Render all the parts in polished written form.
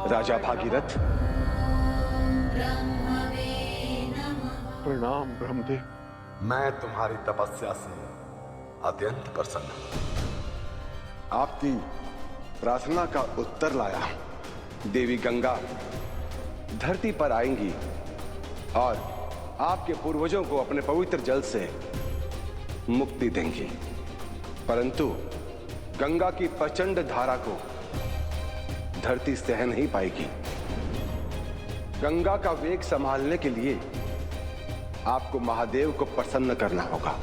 राजा भागीरथ। प्रणाम ब्रह्मदेव। मैं तुम्हारी तपस्या से अत्यंत प्रसन्न हूं। आपकी प्रार्थना का उत्तर लाया हूं। देवी गंगा धरती पर आएंगी और आपके पूर्वजों को अपने पवित्र जल से मुक्ति देंगी, परंतु गंगा की प्रचंड धारा को धरती सह नहीं पाएगी। गंगा का वेग संभालने के लिए आपको महादेव को प्रसन्न करना होगा।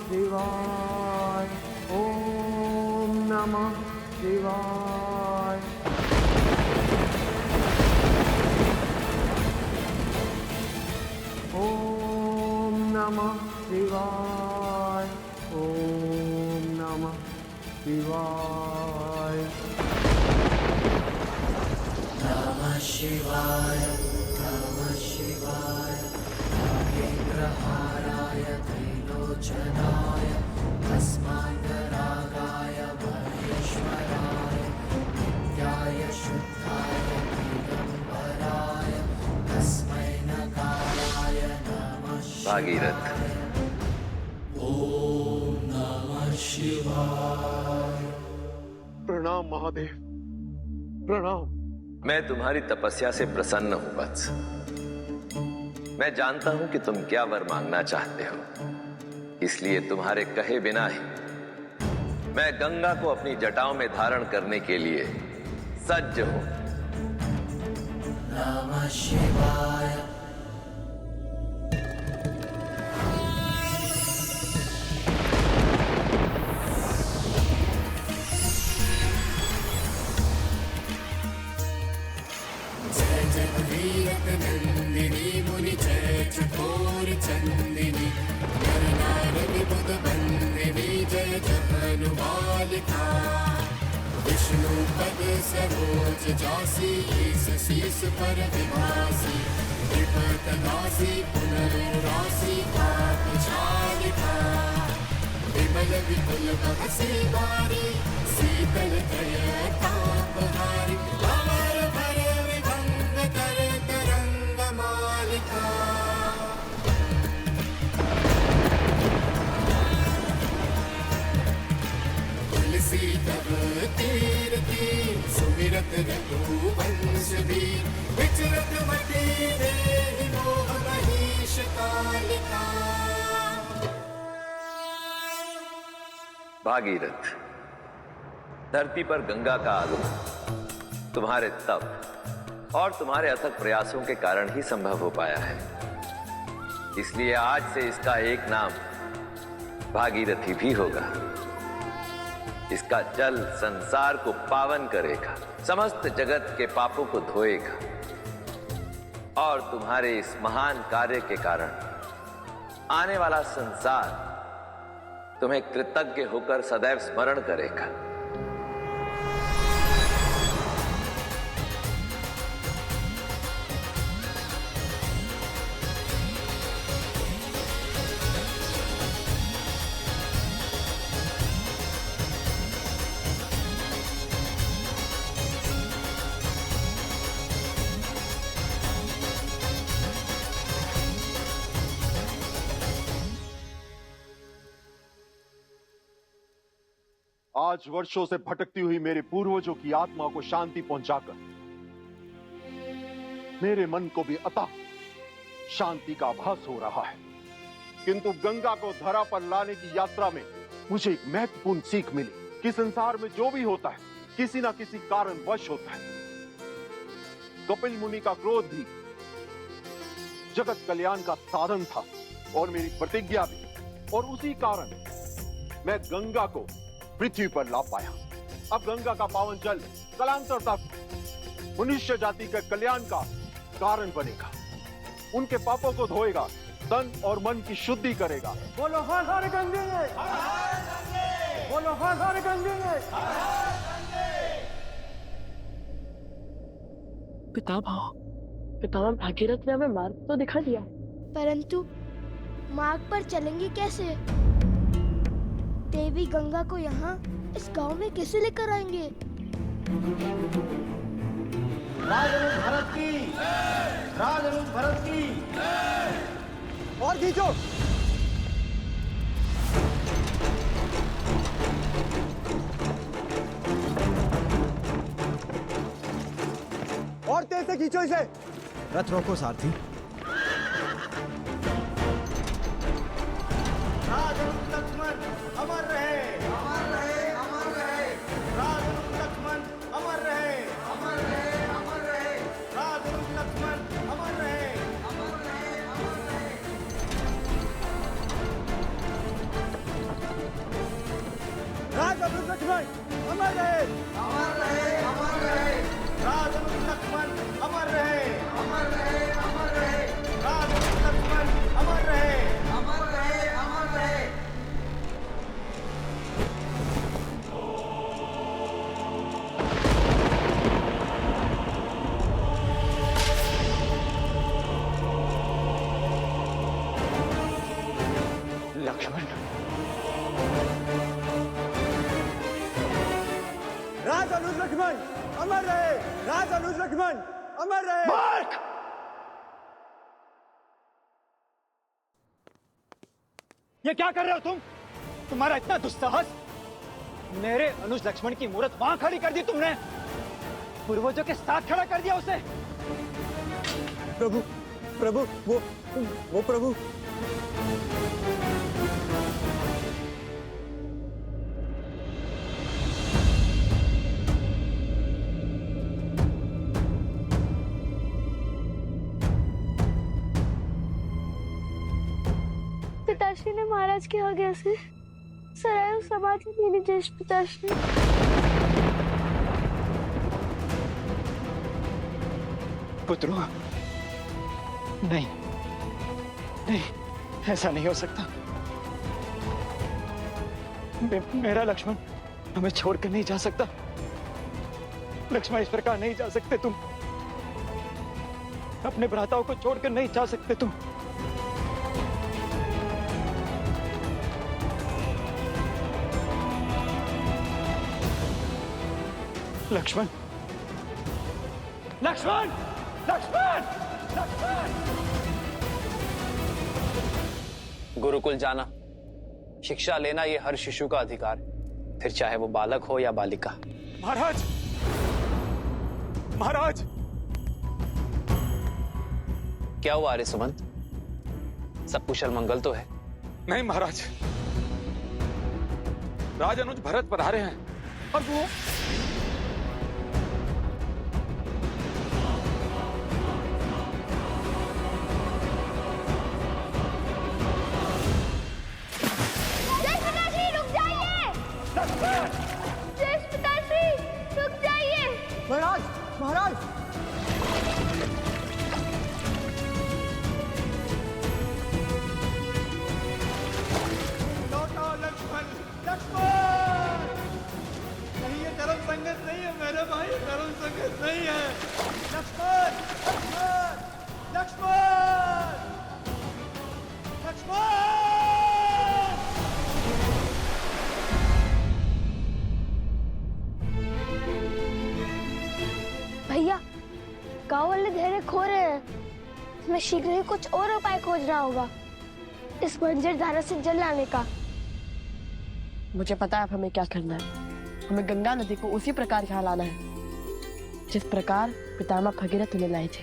शिवाय, ओम नमः शिवाय। ओम नमः शिवाय, ओम नमः शिवाय। नमः शिवाय, नमः शिवाय। नागेन्द्रहाराय त्रिलोचनाय भस्माङ्गरागाय महेश्वराय नित्याय शुद्धाय दिगम्बराय तस्मै नकाराय नमः भागीरथ। ओम नमः शिवाय। प्रणाम महादेव, प्रणाम। मैं तुम्हारी तपस्या से प्रसन्न हूं वत्स। मैं जानता हूं कि तुम क्या वर मांगना चाहते हो, इसलिए तुम्हारे कहे बिना ही मैं गंगा को अपनी जटाओं में धारण करने के लिए सज्ज हूं। नमः शिवाय। जय जय भगीरथ नंदिनी मुनि जय चकोर चंदिनी नर नारद बुध बंदिनी जय जपनुबालिका विष्णु पद सरोज जासी ईस शीस पर विभासी विपत नासी पुनरुरासी पाप चालिका विमल विपुल भवसी बारी शीतल दया तापहारी अमर भर विभंग कर तरंग मालिका। तुलसी तब तीरथी सुमिरत रघुवंश वीर विचरत मति देहि मोह महीश कालिका। भागीरथ, धरती पर गंगा का आगमन तुम्हारे तप और तुम्हारे अथक प्रयासों के कारण ही संभव हो पाया है, इसलिए आज से इसका एक नाम भागीरथी भी होगा। इसका जल संसार को पावन करेगा, समस्त जगत के पापों को धोएगा और तुम्हारे इस महान कार्य के कारण आने वाला संसार तुम्हें कृतज्ञ होकर सदैव स्मरण करेगा। आज वर्षों से भटकती हुई मेरे पूर्वजों की आत्मा को शांति पहुंचाकर मेरे मन को भी अतः शांति का आभास हो रहा है, किंतु गंगा को धरा पर लाने की यात्रा में मुझे एक महत्वपूर्ण सीख मिली कि संसार में जो भी होता है किसी ना किसी कारणवश होता है। कपिल मुनि का क्रोध भी जगत कल्याण का साधन था और मेरी प्रतिज्ञा भी, और उसी कारण मैं गंगा को पृथ्वी पर ला पाया। अब गंगा का पावन जल कालांतर तक मनुष्य जाति के कल्याण का कारण बनेगा, उनके पापों को धोएगा, तन और मन की शुद्धि करेगा। बोलो हर हर गंगे, बोलो हर हर गंगे। पितामह भागीरथ ने हमें मार्ग तो दिखा दिया, परंतु मार्ग पर चलेंगे कैसे? देवी गंगा को यहाँ इस गांव में कैसे लेकर आएंगे? राजनुज भरत की, राजनुज भरत की। और खींचो। और तेज से खींचो इसे। रथ रोको सारथी। राजनुज लक्ष्मण अमर रहे, अमर रहे, अमर रहे। राजनुज लक्ष्मण अमर रहे, अमर रहे, अमर रहे। राजनुज लक्ष्मण अमर रहे, अमर रहे, अमर रहे। राजनुज लक्ष्मण अमर रहे, अमर रहे, अमर रहे। राजनुज लक्ष्मण अमर रहे, अमर रहे, अमर रहे। राजनुज लक्ष्मण अमर रहे, अमर रहे, अमर रहे। लक्ष्मण। राजनुज लक्ष्मण अमर रहे, राजनुज लक्ष्मण अमर रहे। मार्क! ये क्या कर रहे हो तुम? तुम्हारा इतना दुस्साहस! मेरे अनुज लक्ष्मण की मूर्त वहां खड़ी कर दी तुमने, पूर्वजों के साथ खड़ा कर दिया उसे। प्रभु, प्रभु, वो प्रभु। पिताश्री ने महाराज के आज्ञा से सरायों समाधि मेरी ज्येष्ठ पिताश्री। पुत्रो, नहीं, नहीं, ऐसा नहीं हो सकता। मेरा लक्ष्मण हमें छोड़कर नहीं जा सकता। लक्ष्मण, इस प्रकार नहीं जा सकते तुम। अपने भ्राताओं को छोड़कर नहीं जा सकते तुम। लक्ष्मण, लक्ष्मण, लक्ष्मण, लक्ष्मण! गुरुकुल जाना, शिक्षा लेना ये हर शिशु का अधिकार है, फिर चाहे वो बालक हो या बालिका। महाराज, महाराज! क्या हुआ आर्य सुमंत? सब कुशल मंगल तो है? नहीं महाराज, राज अनुज भरत पधारे हैं और वो महाराज, महाराज। लौटाओ लक्ष्मण, लक्ष्मण! नहीं, ये धर्म संगत नहीं है मेरे भाई, धर्म संगत नहीं है। लक्ष्मण, लक्ष्मण, लक्ष्मण, लक्ष्मण! भैया, गांव वाले धैर्य खो रहे हैं। हमें शीघ्र ही कुछ और उपाय खोजना होगा इस बंजर धारा से जल लाने का। मुझे पता है अब हमें क्या करना है। हमें गंगा नदी को उसी प्रकार यहाँ लाना है जिस प्रकार पितामह भगीरथ उन्हें लाए थे।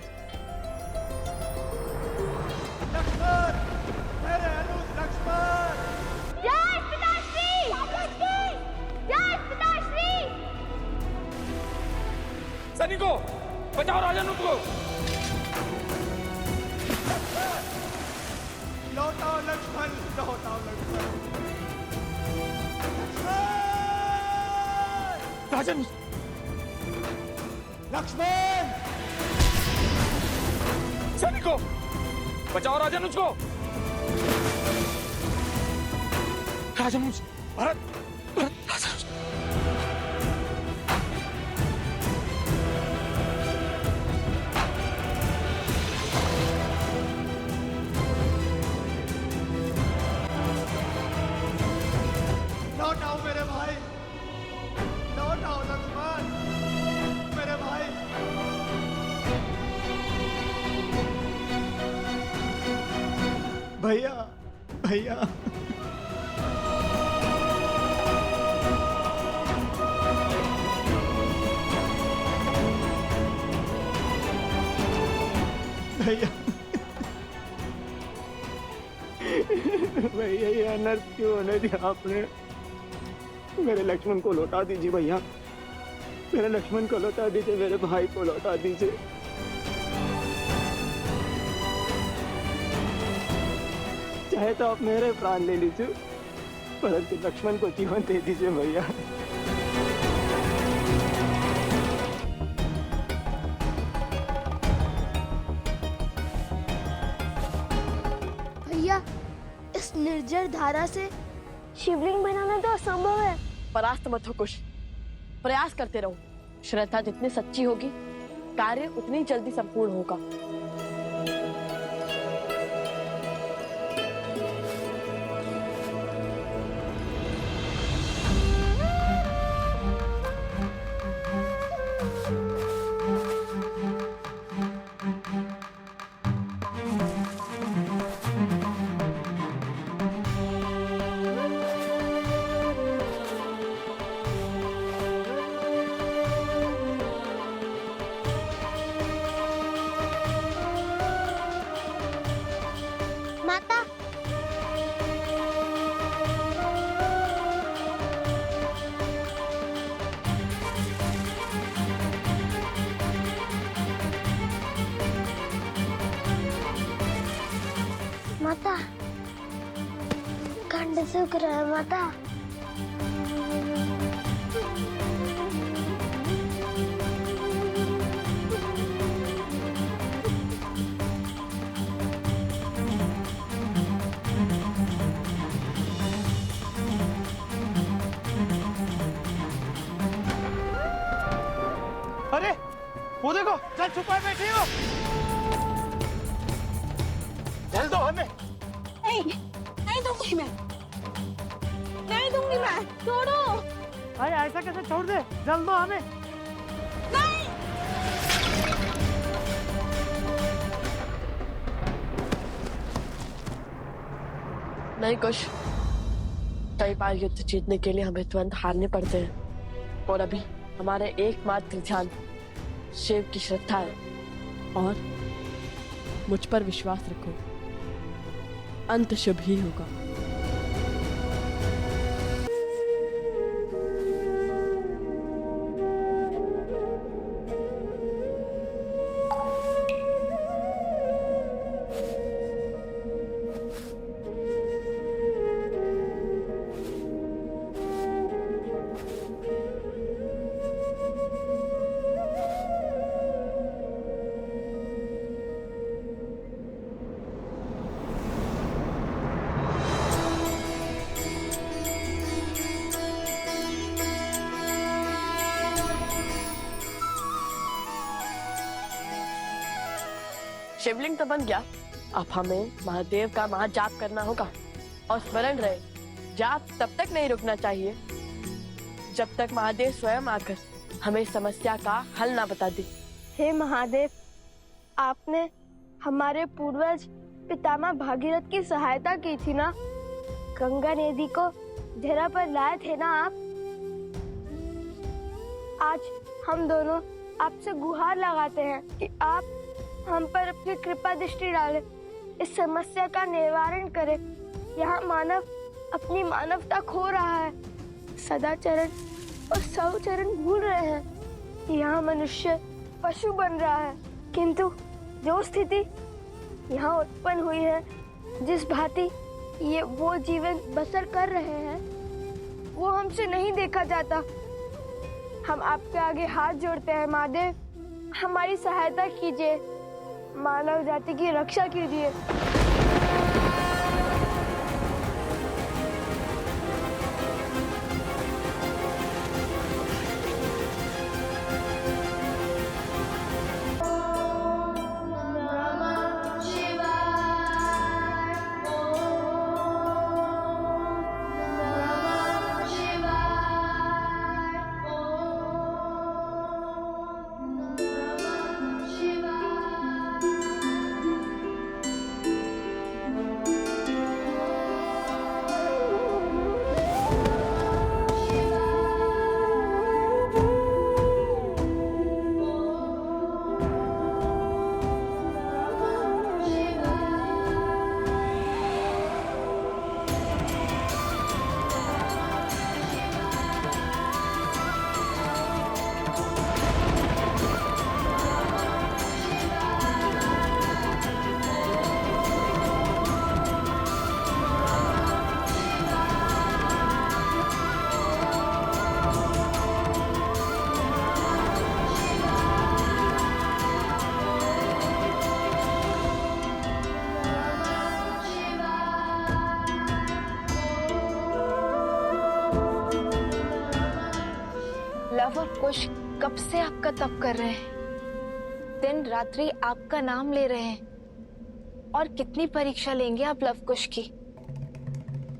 सैनिकों, बचाओ राजानुज को। लौटाओ लक्ष्मण, लौटाओ लक्ष्मण। राजानुज, लक्ष्मण, सैनिकों, बचाओ राजानुज को। राजानुज, भरत, भरत, राजानुज। लौटाओ मेरे भाई, लौटाओ लक्ष्मण, मेरे भाई। भैया, भैया। भैया, भैया ये अनर्थ क्यों होने दिया आपने? मेरे लक्ष्मण को लौटा दीजिए भैया, मेरे लक्ष्मण को लौटा दीजिए, मेरे भाई को लौटा दीजिए। चाहे तो आप मेरे प्राण ले लीजिए, परंतु लक्ष्मण को जीवन दे दीजिए भैया। भैया, इस निर्जर धारा से शिवलिंग बनाना तो असंभव है। परास्त मत हो कुश, प्रयास करते रहो। श्रद्धा जितनी सच्ची होगी, कार्य उतनी जल्दी संपूर्ण होगा। माता, माता, खंड सूख रहा है माता। अरे वो देखो, चल छुपा बैठी हो। चल दो हमें। नहीं, नहीं दूंगी मैं, नहीं दूंगी मैं, छोड़ो। अरे ऐसा कैसे छोड़ दे, जल दो हमें। नहीं। नहीं कुश, कई बार युद्ध जीतने के लिए हमें तुरंत हारने पड़ते हैं, और अभी हमारे एकमात्र ध्यान शिव की श्रद्धा है। और मुझ पर विश्वास रखो, अंत शुभ ही होगा। शिवलिंग तो बन गया, अब हमें महादेव का महाजाप करना होगा। और स्मरण रहे, जाप तब तक नहीं रुकना चाहिए जब तक महादेव स्वयं आकर हमें समस्या का हल ना बता दे। हे महादेव, आपने हमारे पूर्वज पितामह भागीरथ की सहायता की थी ना? गंगा नदी को धरा पर लाए थे ना आप? आज हम दोनों आपसे गुहार लगाते हैं कि आप हम पर अपनी कृपा दृष्टि डालें, इस समस्या का निवारण करें। यहाँ मानव अपनी मानवता खो रहा है, सदाचरण और सौचरण भूल रहे हैं। यहाँ मनुष्य पशु बन रहा है। किंतु जो स्थिति यहाँ उत्पन्न हुई है, जिस भांति ये वो जीवन बसर कर रहे हैं, वो हमसे नहीं देखा जाता। हम आपके आगे हाथ जोड़ते हैं महादेव, हमारी सहायता कीजिए, मानव जाति की रक्षा कीजिए। लव और कुश कब से आपका तप कर रहे हैं, दिन रात्रि आपका नाम ले रहे हैं। और कितनी परीक्षा लेंगे आप लव कुश की?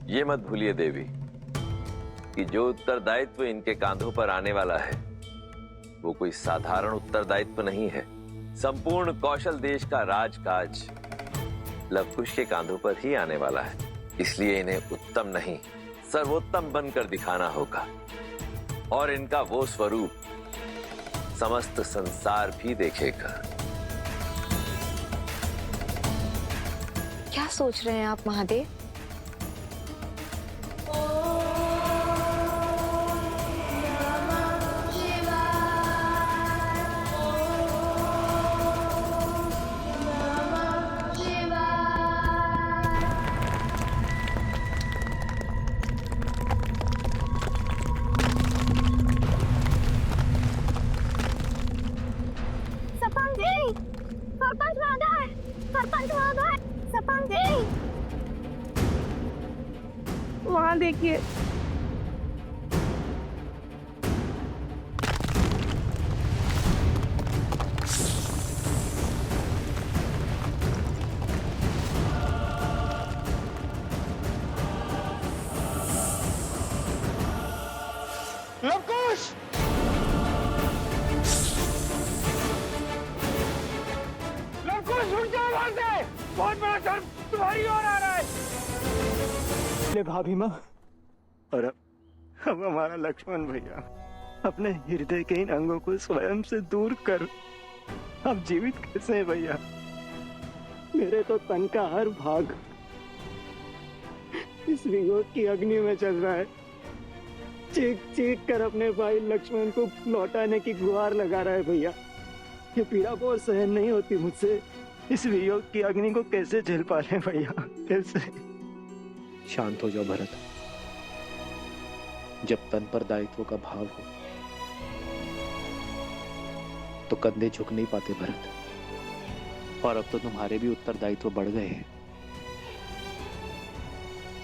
ये मत भूलिए देवी कि जो उत्तरदायित्व इनके कांधों पर आने वाला है वो कोई साधारण उत्तरदायित्व नहीं है। संपूर्ण कौशल देश का राजकाज लवकुश के कांधों पर ही आने वाला है। इसलिए इन्हें उत्तम नहीं सर्वोत्तम बनकर दिखाना होगा और इनका वो स्वरूप समस्त संसार भी देखेगा। क्या सोच रहे हैं आप महादेव? वहां देखिए। लवकुश! लवकुश उठ जाओ वहां से! बहुत बड़ा शर्म तुम्हारी ओर आ रहा है। भाभी माँ और अब हमारा लक्ष्मण भैया अपने हृदय के इन अंगों को स्वयं से दूर कर अब जीवित कैसे हैं भैया? मेरे तो तन का हर भाग इस वियोग की अग्नि में चल रहा है। चीख चीख कर अपने भाई लक्ष्मण को लौटाने की गुहार लगा रहा है भैया। ये पीड़ा बहुत सहन नहीं होती मुझसे। इस वियोग की अग्नि को कैसे झेल पा रहे भैया? कैसे? शांत हो जाओ भरत। जब तन पर दायित्व का भाव हो तो कंधे झुक नहीं पाते भरत। और अब तो तुम्हारे भी उत्तरदायित्व बढ़ गए हैं।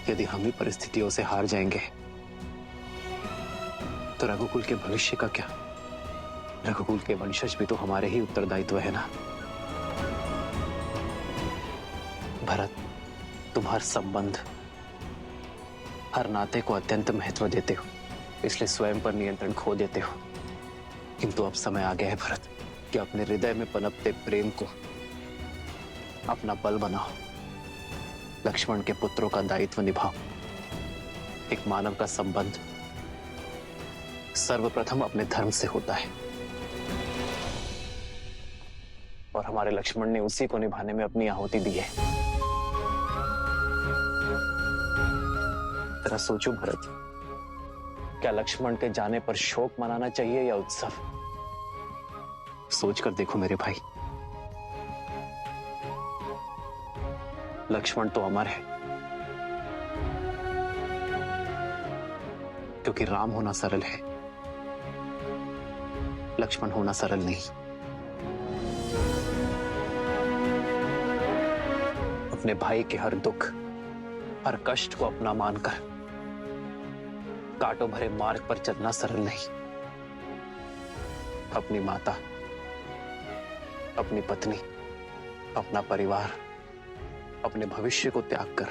यदि हम ही परिस्थितियों से हार जाएंगे तो रघुकुल के भविष्य का क्या? रघुकुल के वंशज भी तो हमारे ही उत्तरदायित्व है ना। भरत, तुम हर संबंध हर नाते को अत्यंत महत्व देते हो, इसलिए स्वयं पर नियंत्रण खो देते हो। किंतु अब समय आ गया है भरत कि अपने हृदय में पनपते प्रेम को अपना बल बनाओ। लक्ष्मण के पुत्रों का दायित्व निभाओ। एक मानव का संबंध सर्वप्रथम अपने धर्म से होता है और हमारे लक्ष्मण ने उसी को निभाने में अपनी आहुति दी है। जरा सोचो भरत, क्या लक्ष्मण के जाने पर शोक मनाना चाहिए या उत्सव? सोच कर देखो मेरे भाई, लक्ष्मण तो अमर है, क्योंकि राम होना सरल है, लक्ष्मण होना सरल नहीं। अपने भाई के हर दुख, हर कष्ट को अपना मानकर कांटों भरे मार्ग पर चलना सरल नहीं। अपनी माता, अपनी पत्नी, अपना परिवार, अपने भविष्य को त्याग कर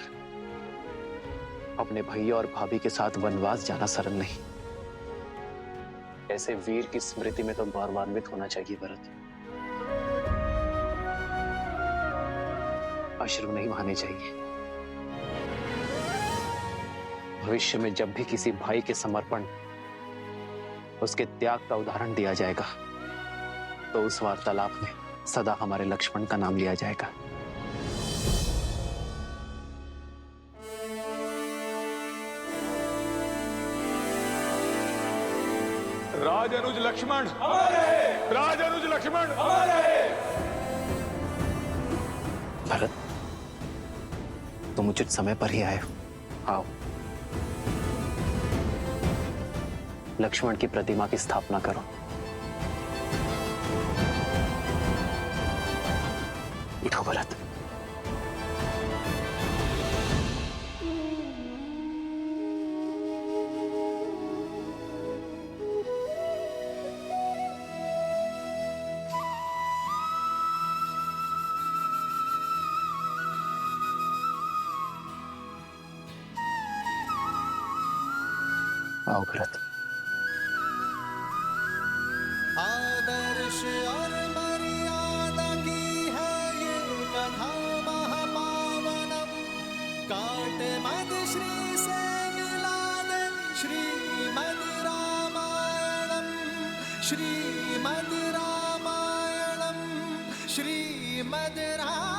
अपने भैया और भाभी के साथ वनवास जाना सरल नहीं। ऐसे वीर की स्मृति में तो गौरवान्वित होना चाहिए भरत। अश्रु नहीं बहाने चाहिए। भविष्य में जब भी किसी भाई के समर्पण, उसके त्याग का उदाहरण दिया जाएगा, तो उस वार्तालाप में सदा हमारे लक्ष्मण का नाम लिया जाएगा। राजअनुज लक्ष्मण, राजअनुज लक्ष्मण। भरत, तुम उचित समय पर ही आए हो। आओ, लक्ष्मण की प्रतिमा की स्थापना करो। उठो भरत। आओ भरत। आदर्श और मर्यादा की है ये कथा महापावनम, काट मद श्री से मिला दे श्रीमद् रामायणम, श्रीमद् रामायणम, श्रीमद् रामायणम।